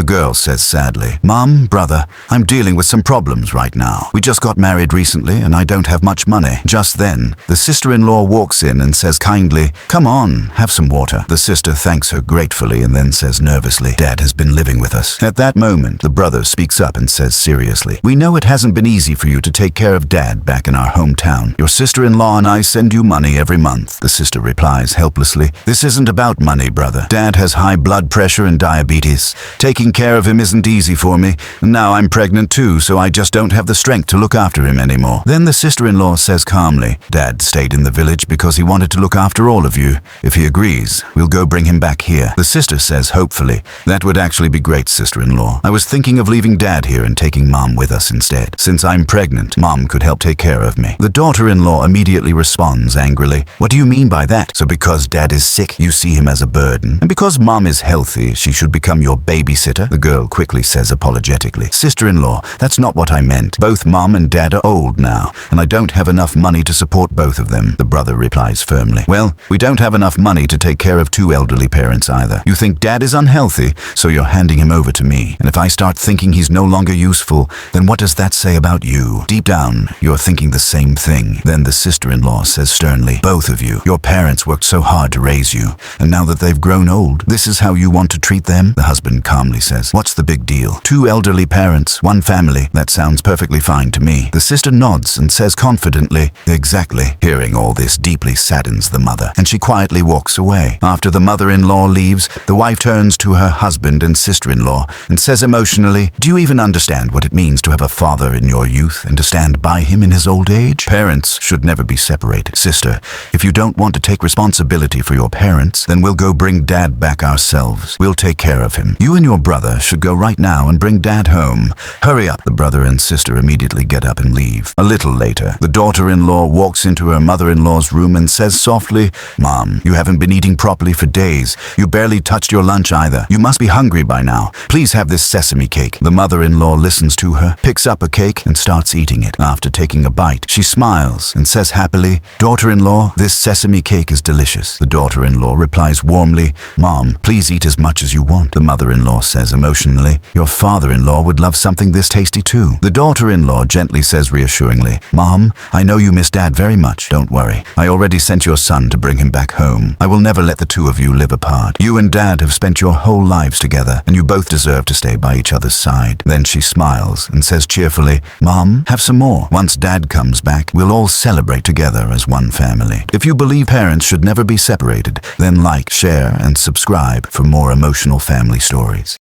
girl says sadly, "Mom, brother, I'm dealing with some problems right now. We just got married recently and I don't have much money." Just then, the sister-in-law walks in and says kindly, "Come on, have some water." The sister thanks her gratefully and then says nervously, "Dad has been living with us." At that moment, the brother speaks up and says seriously, "We know it hasn't been easy for you to take care of Dad back in our hometown. Your sister-in-law and I send you money every month." The sister replies helplessly, "This isn't about money, brother. Dad has high blood pressure and diabetes. Taking care of him isn't easy for me, and now I'm pregnant too, so I just don't have the strength to look after him anymore." Then the sister-in-law says calmly, "Dad stayed in the village because he wanted to look after all of you. If he agrees, we'll go bring him back here." The sister says hopefully, "That would actually be great, sister-in-law. I was thinking of leaving Dad here and taking Mom with us instead. Since I'm pregnant, Mom could help take care of me." The daughter-in-law immediately responds angrily, "What do you mean by that? So because Dad is sick, you see him as a burden? And because Mom is healthy, she should become your babysitter?" The girl quickly says apologetically, "Sister-in-law, that's not what I meant. Both Mom and Dad are old now, and I don't have enough money to support both of them." The brother replies firmly, "Well, we don't have enough money to take care of two elderly parents either. You think Dad is unhealthy, so you're handing him over to me. And if I start thinking he's no longer useful, then what does that say about you? Deep down, you're thinking the same thing." Then the sister-in-law says sternly, "Both of you, your parents worked so hard to raise you, and now that they've grown old, this is how you want to treat them?" The husband calmly says, "What's the big deal? Two elderly parents, one family. That sounds perfectly fine to me." The sister nods and says confidently, "Exactly." Hearing all this deeply saddens the mother, and she quietly walks away. After the mother-in-law leaves, the wife turns to her husband and sister-in-law and says emotionally, "Do you even understand what it means to have a father in your youth and to stand by him in his old age? Parents should never be separated. Sister, if you don't want to take responsibility for your parents, then we'll go bring Dad back ourselves. We'll take care of him. You and your brother should go right now and bring Dad home. Hurry up." The brother and sister immediately get up and leave. A little later, the daughter-in-law walks into her mother-in-law's room and says softly, "Mom, you haven't been eating properly for days. You barely touched your lunch either. You must be hungry by now. Please have this sesame cake." The mother-in-law listens to her, picks up a cake and starts eating it. After taking a bite, she smiles and says happily, "Daughter-in-law, this sesame cake is delicious." The daughter-in-law replies warmly, "Mom, please eat as much as you want." The mother-in-law says emotionally, "Your father-in-law would love something this tasty too." The daughter-in-law gently says reassuringly, "Mom, I know you miss Dad very much. Don't worry. I already sent your son to bring him back home. I will never let the two of you live apart. You and Dad have spent your whole lives together, and you both deserve to stay by each other's side." Then she smiles and says cheerfully, "Mom, have some more. Once Dad comes back, we'll all celebrate together as one family." If you believe parents should never be separated, then like, share, and subscribe for more emotional family stories.